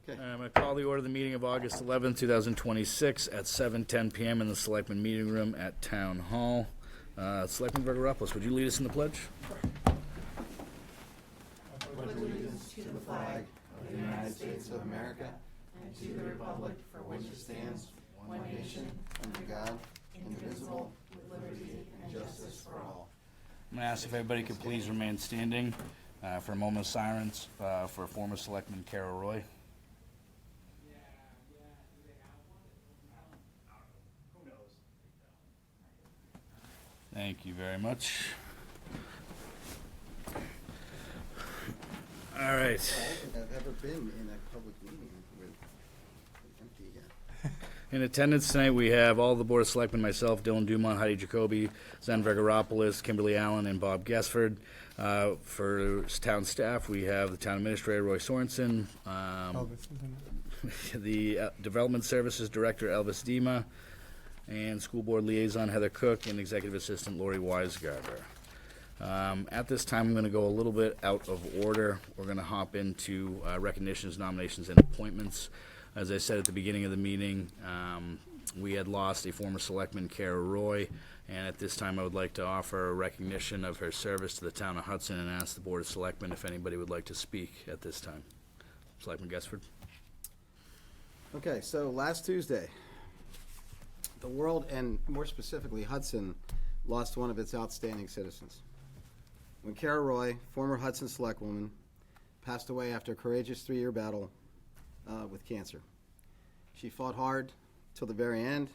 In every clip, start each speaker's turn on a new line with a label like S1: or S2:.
S1: Okay.
S2: I'm going to call the order of the meeting of August 11th, 2026 at 7:10 PM in the Selectmen Meeting Room at Town Hall. Selectman Gregoropoulos, would you lead us in the pledge?
S1: Pledge allegiance to the flag of the United States of America and to the republic for which it stands, one nation, under God, indivisible, with liberty and justice for all.
S2: I'm going to ask if everybody could please remain standing for a moment of silence for former Selectman Kara Roy. Thank you very much. All right.
S1: I don't think I've ever been in a public meeting with empty again.
S2: In attendance tonight, we have all the Board of Selectmen, myself, Dylan Dumont, Heidi Jacoby, Zen Gregoropoulos, Kimberly Allen, and Bob Gesford. For town staff, we have the town administrator, Roy Sorensen, the Development Services Director, Elvis Dima, and School Board Liaison, Heather Cook, and Executive Assistant, Lori Weisgarber. At this time, I'm going to go a little bit out of order. We're going to hop into recognitions, nominations, and appointments. As I said at the beginning of the meeting, we had lost a former selectman, Kara Roy, and at this time I would like to offer a recognition of her service to the town of Hudson and ask the Board of Selectmen if anybody would like to speak at this time. Selectman Gesford.
S1: Okay, so last Tuesday, the world, and more specifically Hudson, lost one of its outstanding citizens. When Kara Roy, former Hudson selectwoman, passed away after a courageous 3-year battle with cancer. She fought hard till the very end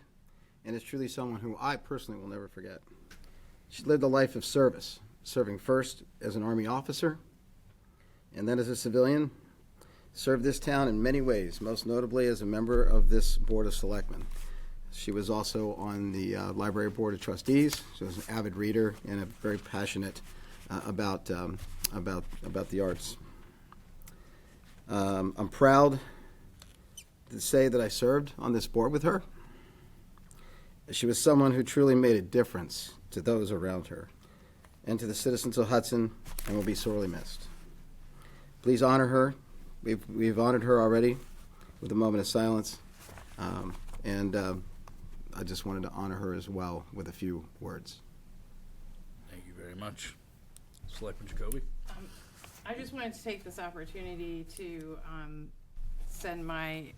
S1: and is truly someone who I personally will never forget. She lived a life of service, serving first as an Army officer and then as a civilian, served this town in many ways, most notably as a member of this Board of Selectmen. She was also on the Library Board of Trustees. She was an avid reader and very passionate about the arts. I'm proud to say that I served on this board with her. She was someone who truly made a difference to those around her and to the citizens of Hudson, and will be sorely missed. Please honor her. We've honored her already with a moment of silence, and I just wanted to honor her as well with a few words.
S2: Thank you very much. Selectman Jacoby.
S3: I just wanted to take this opportunity to send my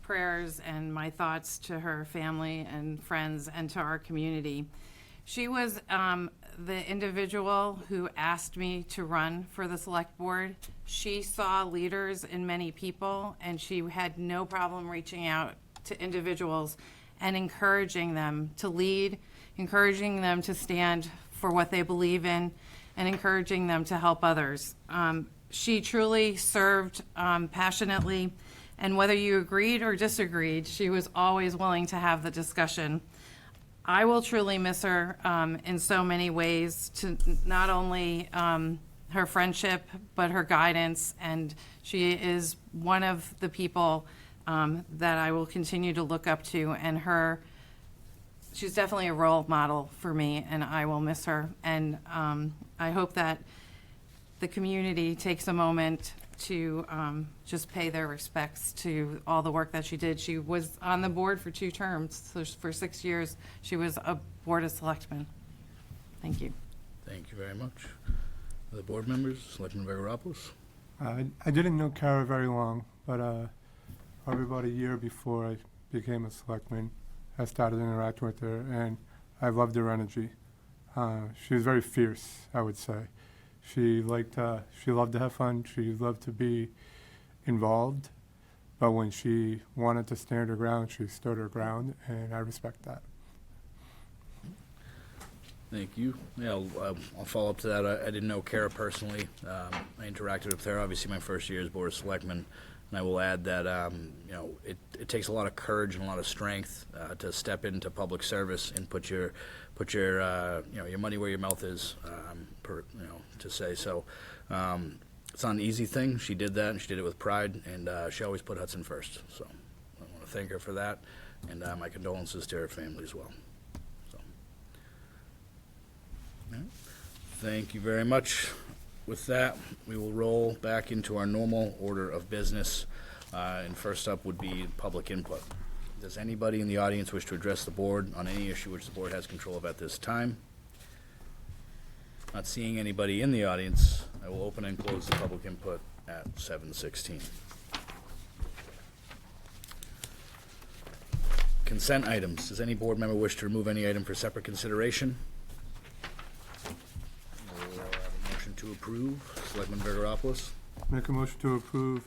S3: prayers and my thoughts to her family and friends and to our community. She was the individual who asked me to run for the select board. She saw leaders in many people, and she had no problem reaching out to individuals and encouraging them to lead, encouraging them to stand for what they believe in, and encouraging them to help others. She truly served passionately, and whether you agreed or disagreed, she was always willing to have the discussion. I will truly miss her in so many ways, to not only her friendship, but her guidance, and she is one of the people that I will continue to look up to, and she's definitely a role model for me, and I will miss her. And I hope that the community takes a moment to just pay their respects to all the work that she did. She was on the board for 2 terms, so for 6 years, she was a Board of Selectmen. Thank you.
S2: Thank you very much. Other board members, Selectman Gregoropoulos.
S4: I didn't know Kara very long, but probably about a year before I became a selectman, I started interacting with her, and I loved her energy. She was very fierce, I would say. She loved to have fun. She loved to be involved, but when she wanted to stand her ground, she stood her ground, and I respect that.
S2: Thank you. Yeah, I'll follow up to that. I didn't know Kara personally. I interacted with her, obviously, my first year as Board of Selectmen. And I will add that it takes a lot of courage and a lot of strength to step into public service and put your money where your mouth is, to say so. It's not an easy thing. She did that, and she did it with pride, and she always put Hudson first. So I want to thank her for that, and my condolences to her family as well. So, all right. Thank you very much. With that, we will roll back into our normal order of business. And first up would be public input. Does anybody in the audience wish to address the board on any issue which the board has control of at this time? Not seeing anybody in the audience, I will open and close the public input at 7:16. Consent items. Does any board member wish to remove any item for separate consideration? We'll have a motion to approve. Selectman Verderopoulos.
S4: Make a motion to approve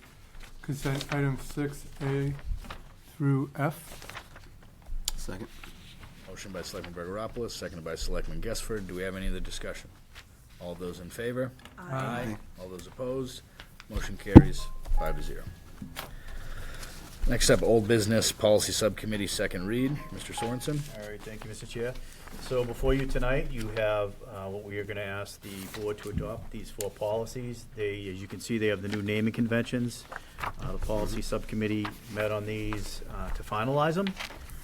S4: consent items 6A through F.
S1: Second.
S2: Motion by Selectman Verderopoulos, seconded by Selectman Gesford. Do we have any other discussion? All those in favor?
S1: Aye.
S2: All those opposed? Motion carries 5-0. Next up, old business policy subcommittee, second read. Mr. Sorensen?
S5: All right, thank you, Mr. Chair. So before you tonight, you have what we are going to ask the board to adopt, these 4 policies. They, as you can see, they have the new naming conventions. The policy subcommittee met on these to finalize them.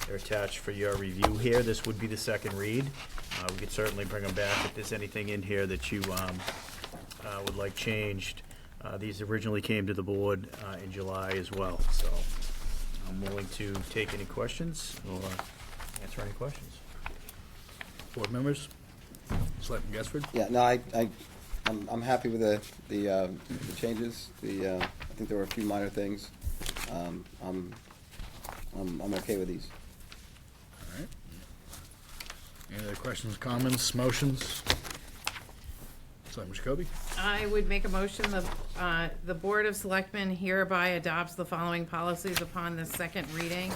S5: They're attached for your review here. This would be the second read. We could certainly bring them back if there's anything in here that you would like changed. These originally came to the board in July as well, so I'm willing to take any questions or answer any questions.
S2: Board members? Selectman Gesford?
S1: Yeah, no, I'm happy with the changes. I think there were a few minor things. I'm okay with these.
S2: All right. Any other questions, comments, motions? Selectman Jacoby?
S3: I would make a motion, the Board of Selectmen hereby adopts the following policies upon the second reading.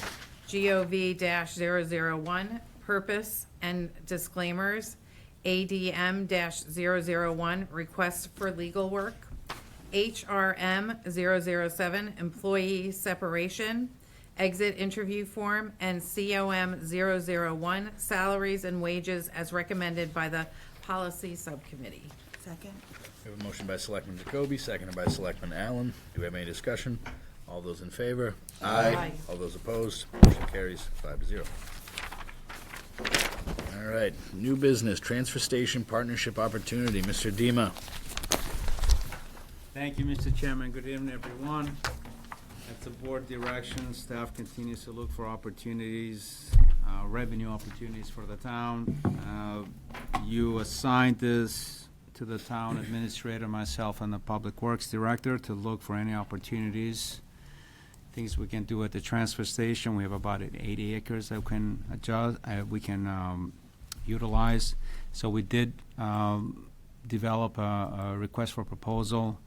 S3: GOV-001, purpose and disclaimers. ADM-001, requests for legal work. HRM-007, employee separation, exit interview form, and COM-001, salaries and wages as recommended by the policy subcommittee.
S6: Second.
S2: We have a motion by Selectman Jacoby, seconded by Selectman Allen. Do we have any discussion? All those in favor?
S3: Aye.
S2: All those opposed? Motion carries 5-0. All right, new business, transfer station partnership opportunity. Mr. Dima.
S7: Thank you, Mr. Chairman. Good evening, everyone. At the board direction, staff continues to look for opportunities, revenue opportunities for the town. You assigned this to the town administrator, myself, and the public works director to look for any opportunities, things we can do at the transfer station. We have about 80 acres that we can utilize. So we did develop a request for proposal.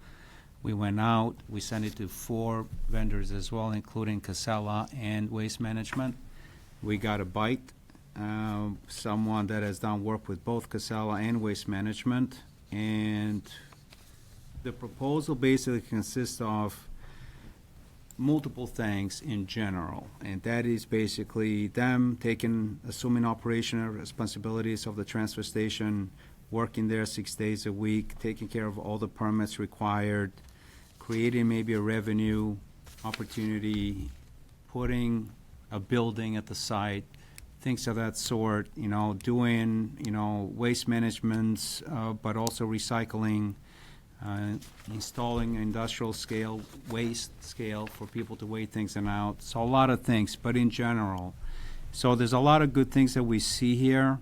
S7: We went out, we sent it to 4 vendors as well, including Casella and Waste Management. We got a bite, someone that has done work with both Casella and Waste Management. And the proposal basically consists of multiple things in general, and that is basically them assuming operational responsibilities of the transfer station, working there 6 days a week, taking care of all the permits required, creating maybe a revenue opportunity, putting a building at the site, things of that sort, doing, waste management, but also recycling, installing industrial scale, waste scale for people to weigh things out. So a lot of things, but in general. So there's a lot of good things that we see here,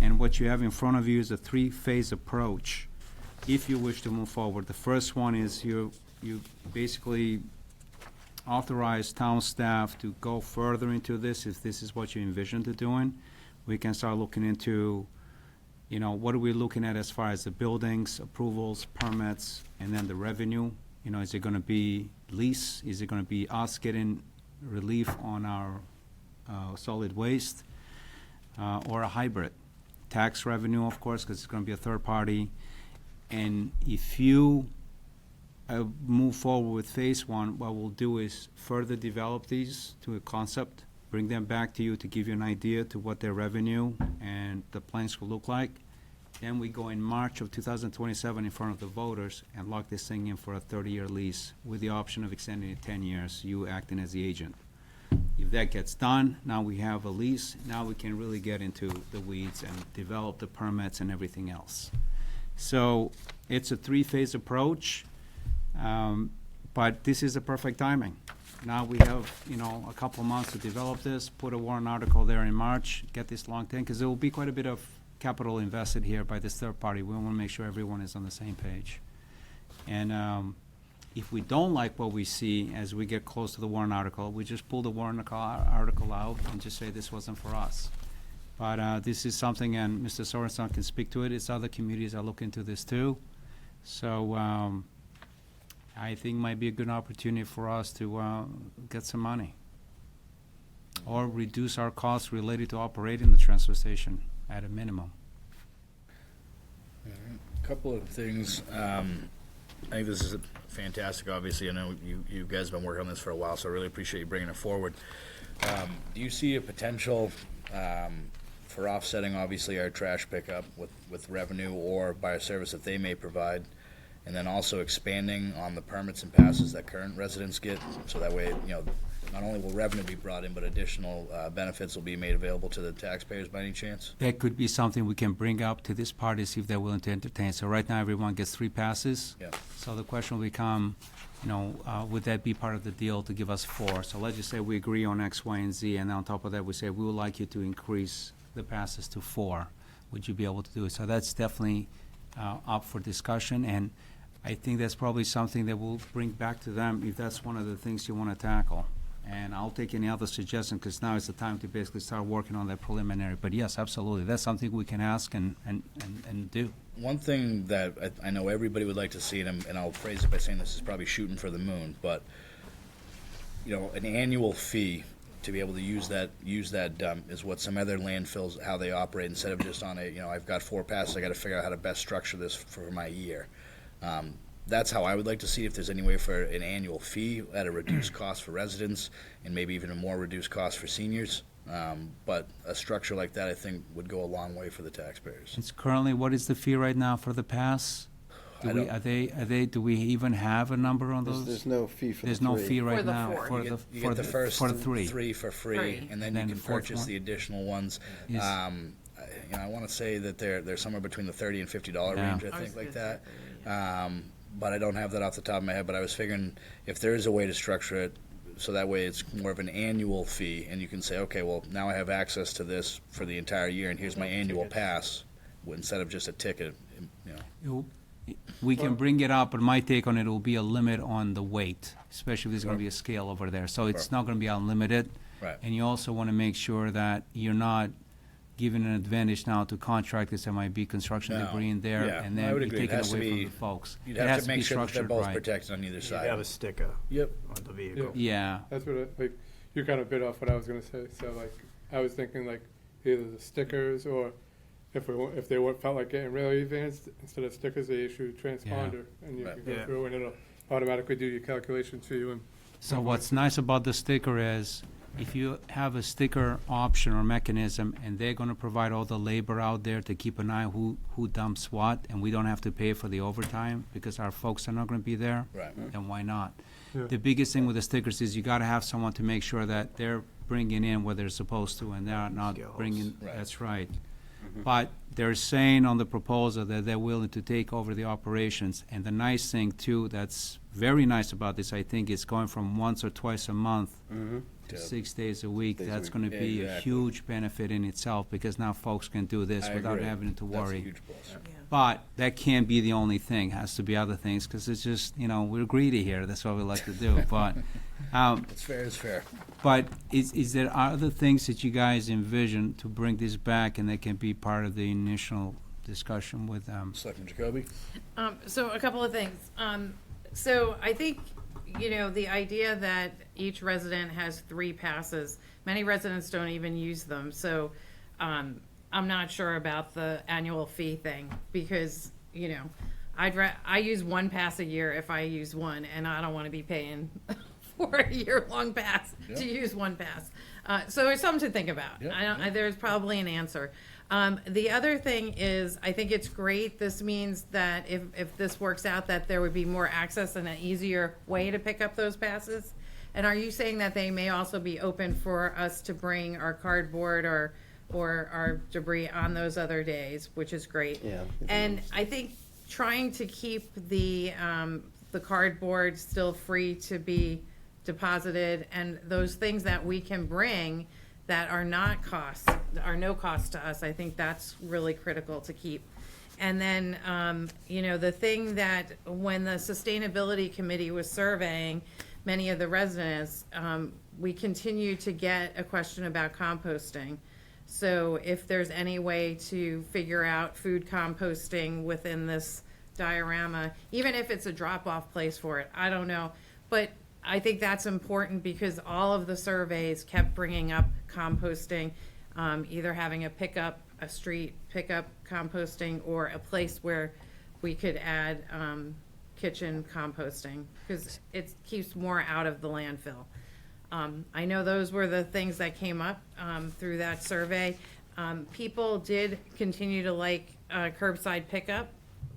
S7: and what you have in front of you is a 3-phase approach if you wish to move forward. The first one is you basically authorize town staff to go further into this if this is what you envisioned doing. We can start looking into, what are we looking at as far as the buildings, approvals, permits, and then the revenue. Is it gonna be lease? Is it gonna be us getting relief on our solid waste? Or a hybrid? Tax revenue, of course, because it's gonna be a third party. And if you move forward with phase 1, what we'll do is further develop these to a concept, bring them back to you to give you an idea to what their revenue and the plans will look like. Then we go in March of 2027 in front of the voters and lock this thing in for a 30-year lease with the option of extending it 10 years, you acting as the agent. If that gets done, now we have a lease, now we can really get into the weeds and develop the permits and everything else. So it's a 3-phase approach. But this is the perfect timing. Now we have, a couple of months to develop this, put a warrant article there in March, get this locked in, because there will be quite a bit of capital invested here by this third party. We want to make sure everyone is on the same page. And if we don't like what we see as we get close to the warrant article, we just pull the warrant article out and just say this wasn't for us. But this is something, and Mr. Sorensen can speak to it, it's other communities are looking into this too. So I think might be a good opportunity for us to get some money. Or reduce our costs related to operating the transfer station at a minimum.
S2: Couple of things. I think this is fantastic, obviously. I know you guys have been working on this for a while, so I really appreciate you bringing it forward. Do you see a potential for offsetting, obviously, our trash pickup with revenue or by a service that they may provide, and then also expanding on the permits and passes that current residents get, so that way, not only will revenue be brought in, but additional benefits will be made available to the taxpayers by any chance?
S7: That could be something we can bring up to this party, see if they're willing to entertain. So right now, everyone gets 3 passes.
S2: Yeah.
S7: So the question will become, would that be part of the deal to give us 4? So let's just say we agree on X, Y, and Z, and on top of that, we say, we would like you to increase the passes to 4. Would you be able to do it? So that's definitely up for discussion, and I think that's probably something that we'll bring back to them if that's one of the things you want to tackle. And I'll take any other suggestion, because now is the time to basically start working on that preliminary. But yes, absolutely, that's something we can ask and do.
S2: One thing that I know everybody would like to see, and I'll phrase it by saying this is probably shooting for the moon, but, an annual fee to be able to use that dump is what some other landfills, how they operate, instead of just on I've got 4 passes, I got to figure out how to best structure this for my year. That's how I would like to see, if there's any way for an annual fee at a reduced cost for residents and maybe even a more reduced cost for seniors. But a structure like that, I think, would go a long way for the taxpayers.
S7: It's currently, what is the fee right now for the pass? Do we even have a number on those?
S1: There's no fee for the
S7: There's no
S1: 3.
S7: fee right
S3: For the
S7: now
S3: 4.
S2: You get the first
S7: for the 3.
S2: 3 for free,
S3: Free.
S2: and then
S7: Then
S2: you
S7: the
S2: can
S7: 4th
S2: purchase
S7: one?
S2: the additional ones.
S7: Is-
S2: I want to say that they're somewhere between the $30 and $50
S7: Yeah.
S2: range, I think, like that. But I don't have that off the top of my head. But I was figuring if there is a way to structure it so that way it's more of an annual fee, and you can say, okay, well, now I have access to this for the entire year, and here's my annual pass, instead of just a ticket.
S7: We can bring it up, but my take on it will be a limit on the weight, especially if there's going to be a scale over there. So it's not going to be unlimited.
S2: Right.
S7: And you also want to make sure that you're not giving an advantage now to contractors that might be construction
S2: No.
S7: debris in there,
S2: Yeah,
S7: and
S2: I
S7: then
S2: would
S7: you're
S2: agree. It
S7: taking
S2: has to
S7: away from
S2: be-
S7: the folks.
S2: You'd
S7: It
S2: have
S7: has
S2: to make
S7: be
S2: sure that they're
S7: structured
S2: both
S7: right.
S2: protected on either
S5: You
S2: side.
S5: have a sticker
S2: Yep.
S5: on the vehicle.
S7: Yeah.
S4: That's what you kind of bit off what I was gonna say. So I was thinking either the stickers, or if they felt like getting really advanced, instead of stickers, they issue a transponder, and you
S2: Right.
S4: can go
S5: Yeah.
S4: through and it'll automatically do your calculations for you. And
S7: So what's nice about the sticker is, if you have a sticker option or mechanism, and they're gonna provide all the labor out there to keep an eye who dumps what, and we don't have to pay for the overtime because our folks are not gonna be there,
S2: Right.
S7: then why not?
S4: Yeah.
S7: The biggest thing with the stickers is you gotta have someone to make sure that they're bringing in what they're supposed to, and they're not
S5: Skills.
S7: bringing,
S2: Right.
S7: that's right. But they're saying on the proposal that they're willing to take over the operations, and the nice thing too, that's very nice about this, I think, is going from once or twice a month to
S2: Yeah.
S7: 6 days a week.
S1: Days a
S7: That's
S1: week.
S7: gonna be a
S2: Exactly.
S7: huge benefit in itself, because now folks can do this
S2: I
S7: without
S2: agree.
S7: having to
S2: That's a
S7: worry.
S2: huge plus.
S7: But that can't be the only thing, has to be other things, because it's just, we're greedy here, that's what we like to do, but,
S2: It's fair is fair.
S7: but is there other things that you guys envision to bring this back, and that can be part of the initial discussion with,
S2: Selectman Jacoby?
S3: So a couple of things. So I think, the idea that each resident has 3 passes, many residents don't even use them. So I'm not sure about the annual fee thing, because, I use 1 pass a year if I use one, and I don't want to be paying for a year-long pass
S2: Yeah.
S3: to use 1 pass. So there's something to think about.
S2: Yeah,
S3: There's probably an answer. The other thing is, I think it's great. This means that if this works out, that there would be more access and an easier way to pick up those passes. And are you saying that they may also be open for us to bring our cardboard or our debris on those other days, which is great.
S1: Yeah.
S3: And I think trying to keep the cardboard still free to be deposited, and those things that we can bring that are not costs, are no cost to us, I think that's really critical to keep. And then, the thing that, when the Sustainability Committee was surveying many of the residents, we continue to get a question about composting. So if there's any way to figure out food composting within this diorama, even if it's a drop-off place for it, I don't know. But I think that's important because all of the surveys kept bringing up composting, either having a street pickup composting, or a place where we could add kitchen composting, because it keeps more out of the landfill. I know those were the things that came up through that survey. People did continue to like curbside pickup,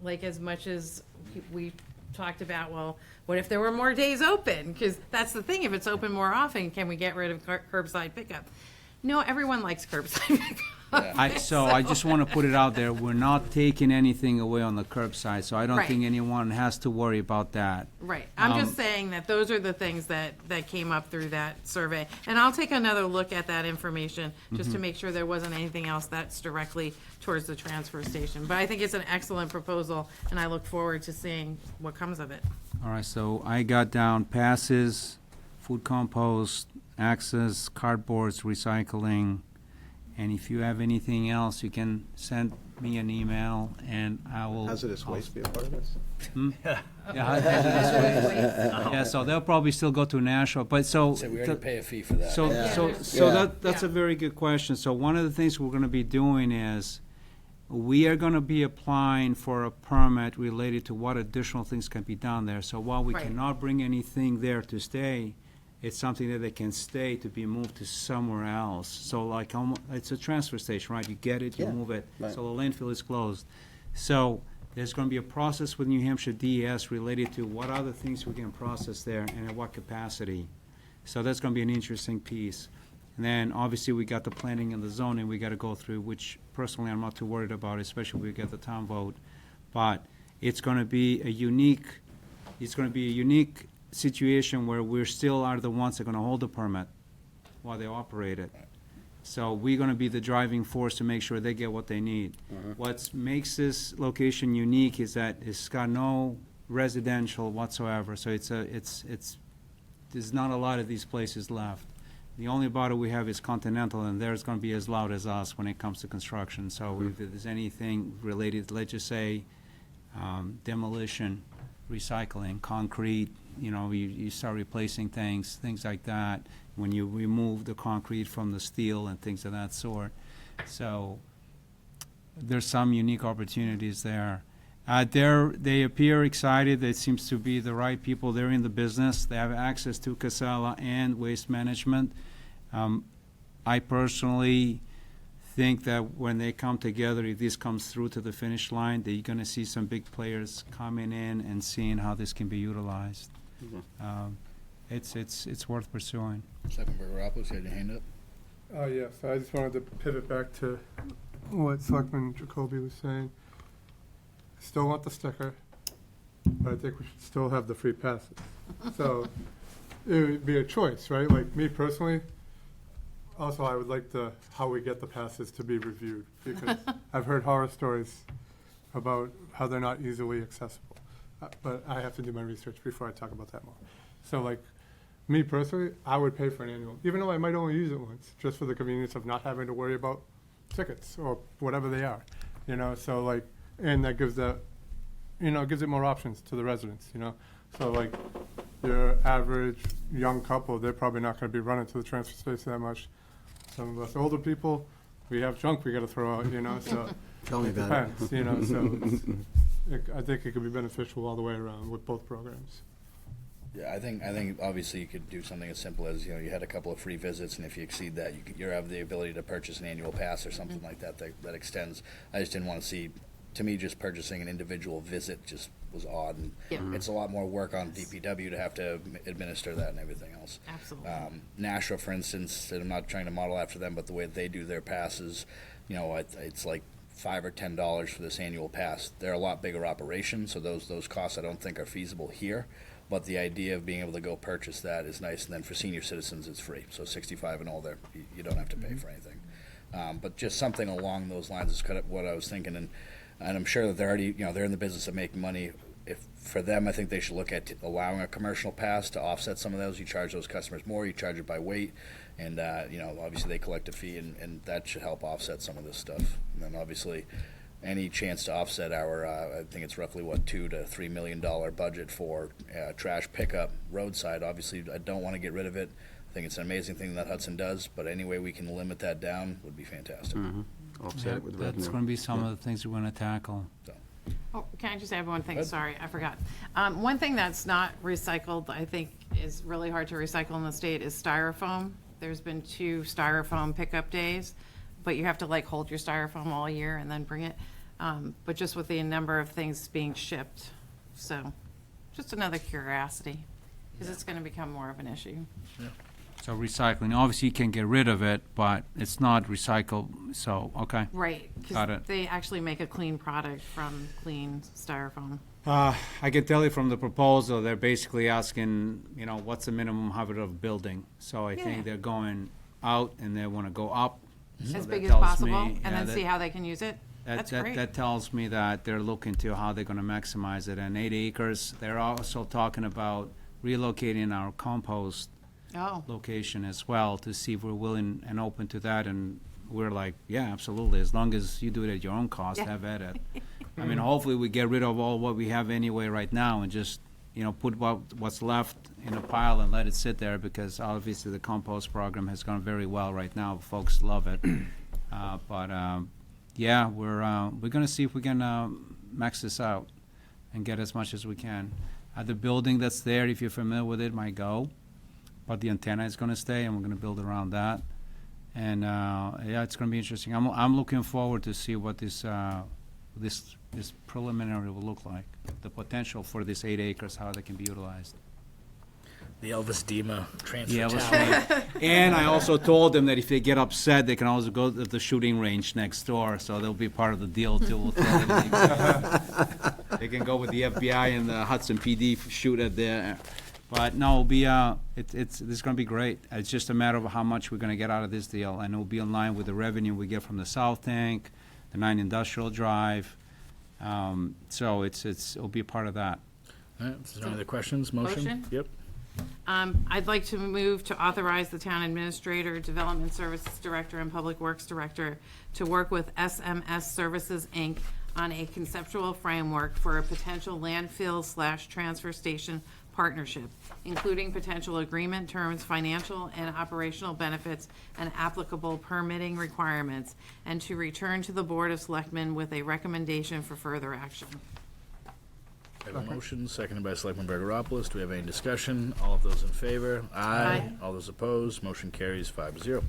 S3: like as much as we talked about, well, what if there were more days open? Because that's the thing, if it's open more often, can we get rid of curbside pickup? No, everyone likes curbside pickup.
S7: So I just want to put it out there, we're not taking anything away on the curbside, so I don't
S3: Right.
S7: think anyone has to worry about that.
S3: Right, I'm just saying that those are the things that came up through that survey. And I'll take another look at that information, just to make sure there wasn't anything else that's directly towards the transfer station. But I think it's an excellent proposal, and I look forward to seeing what comes of it.
S7: All right, so I got down passes, food compost, access, cardboards, recycling, and if you have anything else, you can send me an email, and I will.
S1: Hazardous waste be a part of this?
S7: Yeah, hazardous waste. Yeah, so they'll probably still go to Nashua, but so.
S2: So we already pay a fee for that.
S7: So,
S1: Yeah.
S7: so
S1: Yeah.
S7: that's a very good question. So one of the things we're gonna be doing is, we are gonna be applying for a permit related to what additional things can be done there. So while we
S3: Right.
S7: cannot bring anything there to stay, it's something that they can stay to be moved to somewhere else. So like, it's a transfer station, right? You get it, you
S1: Yeah,
S7: move it.
S1: right.
S7: So the landfill is closed. So there's gonna be a process with New Hampshire DES related to what other things we can process there and at what capacity. So that's gonna be an interesting piece. And then, obviously, we got the planning and the zoning we gotta go through, which personally I'm not too worried about, especially if we get the town vote. But it's gonna be a unique situation where we're still are the ones that are gonna hold the permit while they operate it. So we're gonna be the driving force to make sure they get what they need. What makes this location unique is that it's got no residential whatsoever, so there's not a lot of these places left. The only bottle we have is Continental, and theirs gonna be as loud as us when it comes to construction. So if there's anything related, let's just say, demolition, recycling, concrete, you start replacing things like that, when you remove the concrete from the steel and things of that sort. So there's some unique opportunities there. They appear excited. It seems to be the right people. They're in the business. They have access to Casella and Waste Management. I personally think that when they come together, if this comes through to the finish line, that you're gonna see some big players coming in and seeing how this can be utilized. It's worth pursuing.
S2: Selectman Burgeropoulos, you had your hand up?
S4: Oh, yes, I just wanted to pivot back to what Selectman Jacoby was saying. I still want the sticker, but I think we should still have the free passes. So it would be a choice, right? Like me personally, also I would like how we get the passes to be reviewed, because I've heard horror stories about how they're not easily accessible. But I have to do my research before I talk about that more. So like, me personally, I would pay for an annual, even though I might only use it once, just for the convenience of not having to worry about tickets or whatever they are, so like, and that gives gives it more options to the residents, So like, your average young couple, they're probably not gonna be running to the transfer station that much. Some of us older people, we have junk we gotta throw out, so.
S1: Tell me
S4: It
S1: about it.
S4: depends, so I think it could be beneficial all the way around with both programs.
S2: Yeah, I think obviously you could do something as simple as, you had a couple of free visits, and if you exceed that, you have the ability to purchase an annual pass or something like that extends. I just didn't want to see, to me, just purchasing an individual visit just was odd, and
S3: Yeah.
S2: it's a lot more work on DPW to have to administer that and everything else.
S3: Absolutely.
S2: Nashua, for instance, and I'm not trying to model after them, but the way they do their passes, it's like $5 or $10 for this annual pass. They're a lot bigger operation, so those costs I don't think are feasible here. But the idea of being able to go purchase that is nice, and then for senior citizens, it's free. So 65 and older, you don't have to pay for anything. But just something along those lines is kind of what I was thinking, and I'm sure that they're already, they're in the business of making money. If for them, I think they should look at allowing a commercial pass to offset some of those. You charge those customers more, you charge it by weight, and obviously they collect a fee, and that should help offset some of this stuff. And then obviously, any chance to offset our, I think it's roughly $2 to $3 million budget for trash pickup roadside. Obviously, I don't want to get rid of it. I think it's an amazing thing that Hudson does, but any way we can limit that down would be fantastic.
S1: Offset it with revenue.
S6: That's going to be some of the things we're going to tackle.
S2: So.
S3: Oh, can I just add one thing?
S2: Good.
S3: Sorry, I forgot. One thing that's not recycled, I think is really hard to recycle in the state is styrofoam. There's been 2 styrofoam pickup days, but you have to like hold your styrofoam all year and then bring it. But just with the number of things being shipped, so just another curiosity, because it's going to become more of an issue.
S6: So recycling, obviously you can get rid of it, but it's not recycled, so, okay.
S3: Right,
S6: Got
S3: because
S6: it.
S3: they actually make a clean product from clean styrofoam.
S6: I can tell you from the proposal, they're basically asking, what's the minimum height of building? So I
S3: Yeah.
S6: think they're going out and they want to go up. So
S3: As
S6: that
S3: big as
S6: tells
S3: possible,
S6: me-
S3: and
S6: yeah,
S3: then
S6: that-
S3: see how they can use it. That's great.
S6: That tells me that they're looking to how they're going to maximize it. And 8 acres, they're also talking about relocating our compost
S3: Oh,
S6: location as well to see if we're willing and open to that. And we're like, yeah, absolutely. As long as you do it at your own cost,
S3: Yeah.
S6: have at it. I mean, hopefully we get rid of all what we have anyway right now and just, put what's left in a pile and let it sit there, because obviously the compost program has gone very well right now. Folks love it. Yeah, we're going to see if we can max this out and get as much as we can. The building that's there, if you're familiar with it, might go, but the antenna is going to stay, and we're going to build around that. And yeah, it's going to be interesting. I'm looking forward to see what this preliminary will look like. The potential for this 8 acres, how they can be utilized.
S2: The Elvis Dima transfer
S6: Yeah,
S2: tower.
S6: and I also told them that if they get upset, they can also go to the shooting range next door, so they'll be part of the deal too. We'll tell them they can go with the FBI and the Hudson PD shoot at there. But no, it'll be it's going to be great. It's just a matter of how much we're going to get out of this deal, and it'll be in line with the revenue we get from the South Tank, the 9 Industrial Drive. So it'll be a part of that.
S2: All right, is there any other questions? Motion? Yep.
S3: I'd like to move to authorize the town administrator, development services director, and public works director to work with SMS Services, Inc. on a conceptual framework for a potential landfill/transfer station partnership, including potential agreement terms, financial and operational benefits, and applicable permitting requirements, and to return to the Board of Selectmen with a recommendation for further action.
S2: I have a motion, seconded by Selectman Bergeropoulos. Do we have any discussion? All of those in favor?
S3: Aye.
S2: All those opposed? Motion carries 5-0.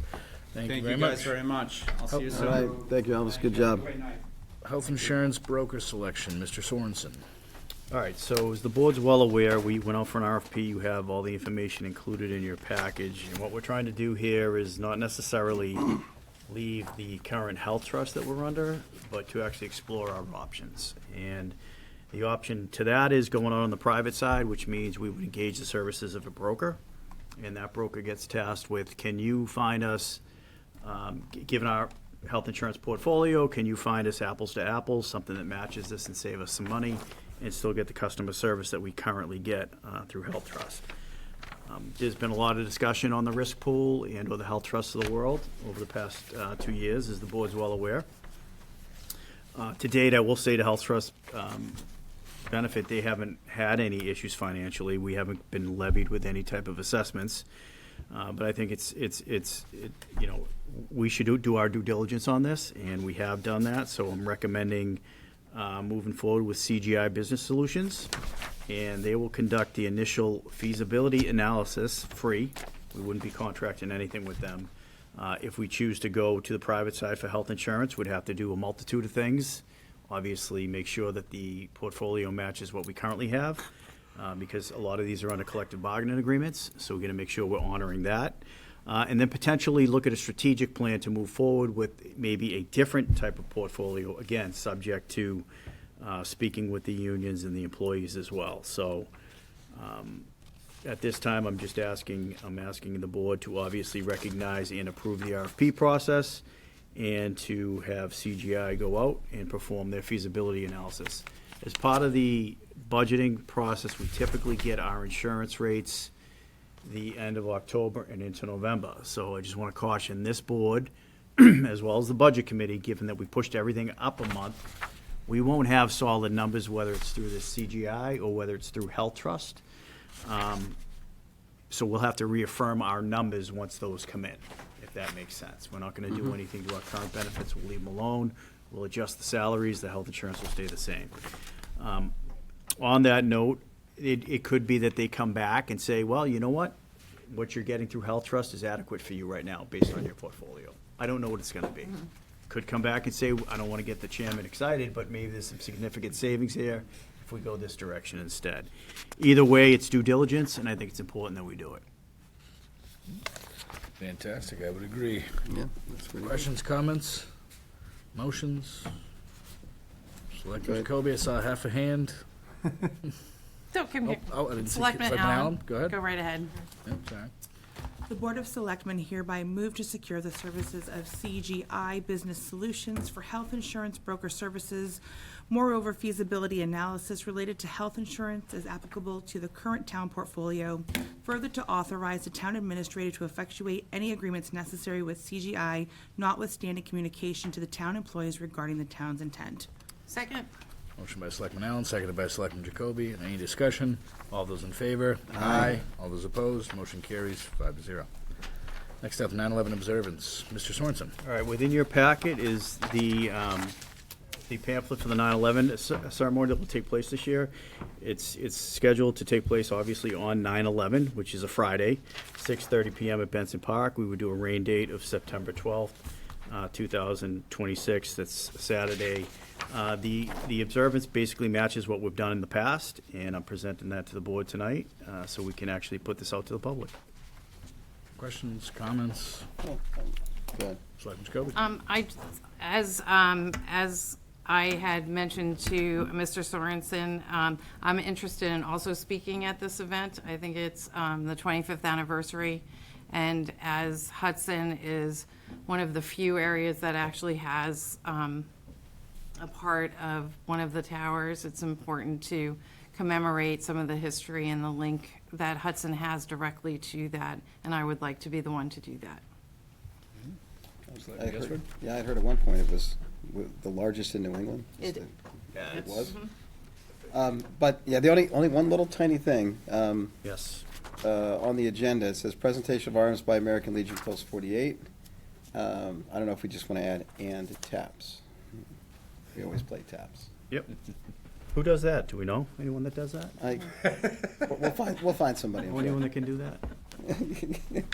S2: Thank you very
S6: guys
S2: much.
S6: very much. I'll see you
S1: All
S6: soon.
S1: right, thank you, Elvis, good job.
S2: Health insurance broker selection, Mr. Sorensen.
S5: All right, so as the board's well aware, we went out for an RFP. You have all the information included in your package. And what we're trying to do here is not necessarily leave the current health trust that we're under, but to actually explore our options. And the option to that is going on the private side, which means we would engage the services of a broker. And that broker gets tasked with, can you find us, given our health insurance portfolio, can you find us apples to apples, something that matches this and save us some money, and still get the customer service that we currently get through Health Trust. There's been a lot of discussion on the risk pool and or the health trusts of the world over the past 2 years, as the board's well aware. To date, I will say to Health Trust benefit, they haven't had any issues financially. We haven't been levied with any type of assessments. But I think we should do our due diligence on this, and we have done that. So I'm recommending moving forward with CGI Business Solutions, and they will conduct the initial feasibility analysis free. We wouldn't be contracting anything with them. If we choose to go to the private side for health insurance, we'd have to do a multitude of things. Obviously, make sure that the portfolio matches what we currently have, because a lot of these are under collective bargaining agreements, so we're going to make sure we're honoring that. And then potentially look at a strategic plan to move forward with maybe a different type of portfolio, again, subject to speaking with the unions and the employees as well. So At this time, I'm asking the board to obviously recognize and approve the RFP process and to have CGI go out and perform their feasibility analysis. As part of the budgeting process, we typically get our insurance rates the end of October and into November. So I just want to caution this board, as well as the budget committee, given that we pushed everything up a month, we won't have solid numbers, whether it's through the CGI or whether it's through Health Trust. So we'll have to reaffirm our numbers once those come in, if that makes sense. We're not gonna do anything to our current benefits, we'll leave them alone, we'll adjust the salaries, the health insurance will stay the same. On that note, it could be that they come back and say, well, you know what you're getting through Health Trust is adequate for you right now, based on your portfolio. I don't know what it's gonna be. Could come back and say, I don't wanna get the chairman excited, but maybe there's some significant savings here if we go this direction instead. Either way, it's due diligence, and I think it's important that we do it.
S2: Fantastic, I would agree.
S1: Yeah, that's pretty good.
S2: Questions, comments, motions? Selectman
S1: Go
S2: Jacoby, I saw half a hand.
S3: So, come here.
S2: Oh, I didn't see.
S3: Selectman Allen.
S2: Go ahead.
S3: Go right ahead.
S2: Yep, sorry.
S8: The Board of Selectmen hereby move to secure the services of CGI Business Solutions for health insurance broker services. Moreover, feasibility analysis related to health insurance is applicable to the current town portfolio. Further, to authorize the town administrator to effectuate any agreements necessary with CGI, notwithstanding communication to the town employees regarding the town's intent.
S3: Second.
S2: Motion by Selectman Allen, seconded by Selectman Jacoby. Any discussion? All those in favor? Aye. All those opposed? Motion carries 5-0. Next up, 9/11 observance. Mr. Sorensen.
S5: All right, within your packet is the pamphlet for the 9/11 ceremony that will take place this year. It's scheduled to take place, obviously, on 9/11, which is a Friday, 6:30 PM at Benson Park. We would do a rain date of September 12th, 2026. That's Saturday. The observance basically matches what we've done in the past, and I'm presenting that to the board tonight, so we can actually put this out to the public.
S2: Questions, comments?
S1: Go ahead.
S2: Selectman Jacoby.
S3: As I had mentioned to Mr. Sorensen, I'm interested in also speaking at this event. I think it's the 25th anniversary, and as Hudson is one of the few areas that actually has a part of one of the towers, it's important to commemorate some of the history and the link that Hudson has directly to that, and I would like to be the one to do that.
S1: I heard, yeah, I'd heard at one point it was the largest in New England.
S3: It-
S1: It was. But, yeah, the only one little tiny thing,
S5: Yes.
S1: on the agenda, it says presentation of arms by American Legion Post 48. I don't know if we just want to add "and taps." We always play taps.
S5: Yep. Who does that? Do we know? Anyone that does that?
S1: We'll find somebody. I'm sure.
S5: Anyone that can do that?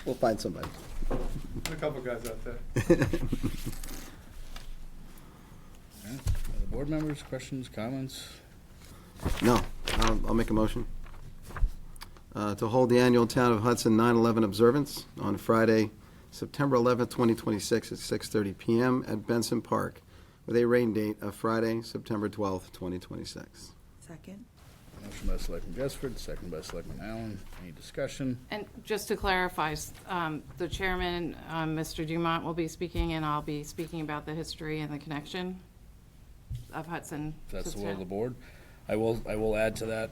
S1: We'll find somebody.
S4: A couple guys out there.
S2: Other board members, questions, comments?
S1: No, I'll make a motion. To hold the annual Town of Hudson 9/11 observance on Friday, September 11th, 2026 at 6:30 PM at Benson Park, with a rain date of Friday, September 12th, 2026.
S8: Second.
S2: Motion by Selectman Gesford, second by Selectman Allen. Any discussion?
S3: And just to clarify, the chairman, Mr. Dumont, will be speaking, and I'll be speaking about the history and the connection of Hudson.
S2: If that's
S3: to
S2: the will of the
S3: town.
S2: board. I will add to that,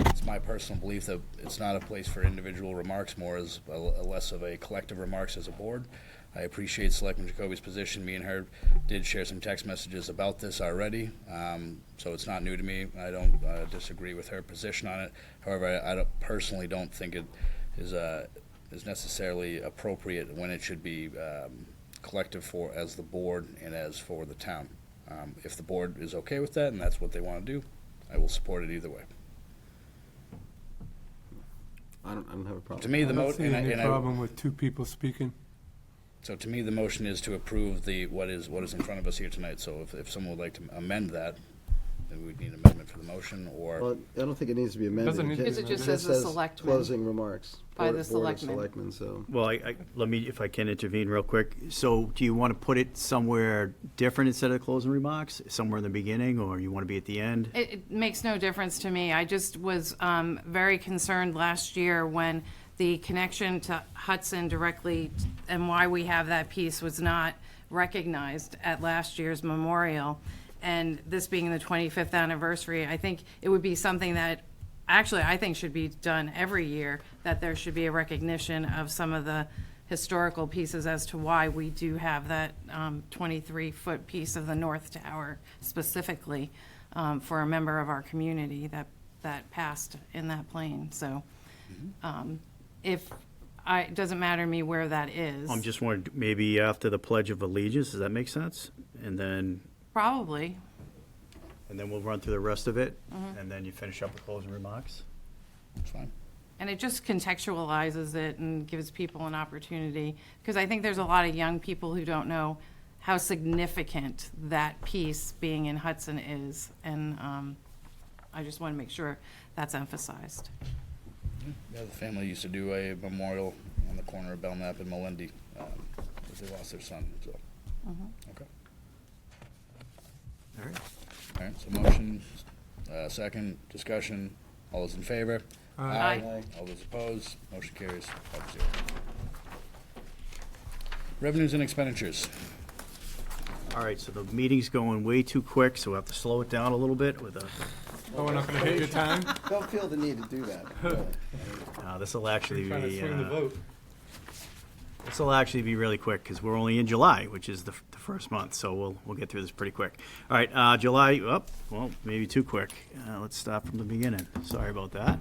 S2: it's my personal belief that it's not a place for individual remarks, more as less of a collective remarks as a board. I appreciate Selectman Jacoby's position. Me and her did share some text messages about this already, so it's not new to me. I don't disagree with her position on it. However, I personally don't think it is necessarily appropriate when it should be collective for as the board and as for the town. If the board is okay with that and that's what they want to do, I will support it either way.
S1: I don't have a problem.
S2: To me,
S4: I
S2: the
S4: don't see
S2: motion,
S4: any problem with two people speaking.
S2: so to me, the motion is to approve what is in front of us here tonight. So if someone would like to amend that, and we'd need an amendment for the motion, or?
S1: Well, I don't think it needs to be amended.
S4: Doesn't need to be
S3: Because it just says the selectmen.
S1: Closing remarks.
S3: By the
S1: Board of
S3: selectmen.
S1: Selectmen, so.
S5: Well, let me, if I can intervene real quick. So do you want to put it somewhere different instead of closing remarks? Somewhere in the beginning, or you want to be at the end?
S3: It makes no difference to me. I just was very concerned last year when the connection to Hudson directly and why we have that piece was not recognized at last year's memorial. And this being the 25th anniversary, I think it would be something that, actually, I think should be done every year, that there should be a recognition of some of the historical pieces as to why we do have that 23-foot piece of the North Tower specifically for a member of our community that passed in that plane. So it doesn't matter to me where that is.
S5: I'm just wondering, maybe after the Pledge of Allegiance, does that make sense? And then
S3: Probably.
S5: we'll run through the rest of it, and then you finish up with closing remarks?
S2: It's fine.
S3: And it just contextualizes it and gives people an opportunity, because I think there's a lot of young people who don't know how significant that piece being in Hudson is, and I just want to make sure that's emphasized.
S2: Yeah, the family used to do a memorial on the corner of Belknap and Melindy, as they lost their son, so. Okay.
S5: All right.
S2: All right, so motion, second, discussion, all those in favor?
S3: Aye.
S2: All those opposed, motion carries 5-0. Revenues and expenditures.
S5: All right, so the meeting's going way too quick, so we'll have to slow it down a little bit with a,
S4: Oh, we're not gonna hit your time?
S1: Don't feel the need to do that. really.
S5: this'll actually
S4: Trying to
S5: be,
S4: swing the vote.
S5: this'll actually be really quick, because we're only in July, which is the first month, so we'll get through this pretty quick. All right, July, well, maybe too quick. Let's start from the beginning. Sorry about that.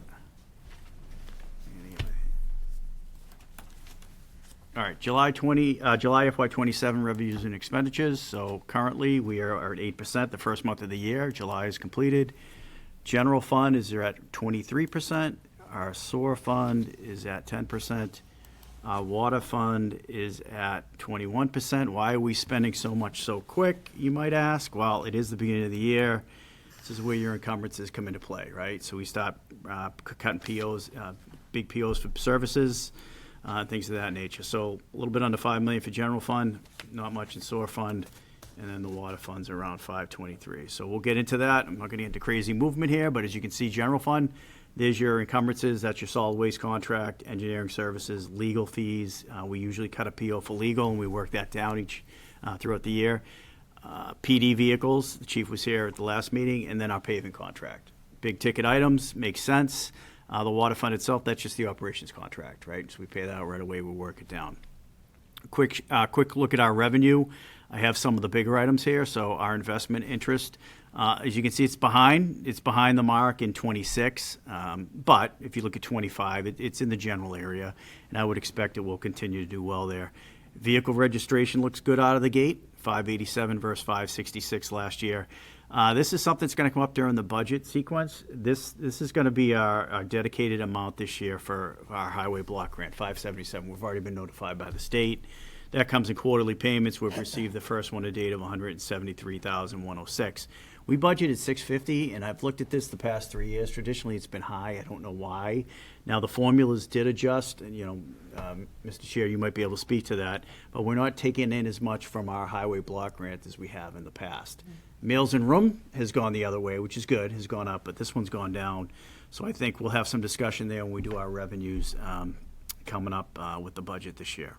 S5: All right, July FY '27 revenues and expenditures. So currently, we are at 8%, the first month of the year. July is completed. General fund is at 23%. Our sewer fund is at 10%. Our water fund is at 21%. Why are we spending so much so quick, you might ask? Well, it is the beginning of the year. This is where your encumbrances come into play, right? So we start cutting POs, big POs for services, things of that nature. So a little bit under $5 million for general fund, not much in sewer fund, and then the water fund's around 523. So we'll get into that. I'm not gonna get into crazy movement here, but as you can see, general fund, there's your encumbrances, that's your solid waste contract, engineering services, legal fees. We usually cut a PO for legal, and we work that down throughout the year. PD vehicles, the chief was here at the last meeting, and then our paving contract. Big ticket items, makes sense. The water fund itself, that's just the operations contract, right? So we pay that out right away, we work it down. Quick look at our revenue. I have some of the bigger items here. So our investment interest, as you can see, it's behind the mark in 26. But if you look at 25, it's in the general area, and I would expect it will continue to do well there. Vehicle registration looks good out of the gate, 587 versus 566 last year. This is something that's going to come up during the budget sequence. This is going to be our dedicated amount this year for our highway block grant, 577. We've already been notified by the state. That comes in quarterly payments. We've received the first one to date of $173,106. We budgeted $650, and I've looked at this the past 3 years. Traditionally, it's been high. I don't know why. Now, the formulas did adjust, and, Mr. Chair, you might be able to speak to that, but we're not taking in as much from our highway block grant as we have in the past. Meals and room has gone the other way, which is good, has gone up, but this one's gone down. So I think we'll have some discussion there when we do our revenues coming up with the budget this year.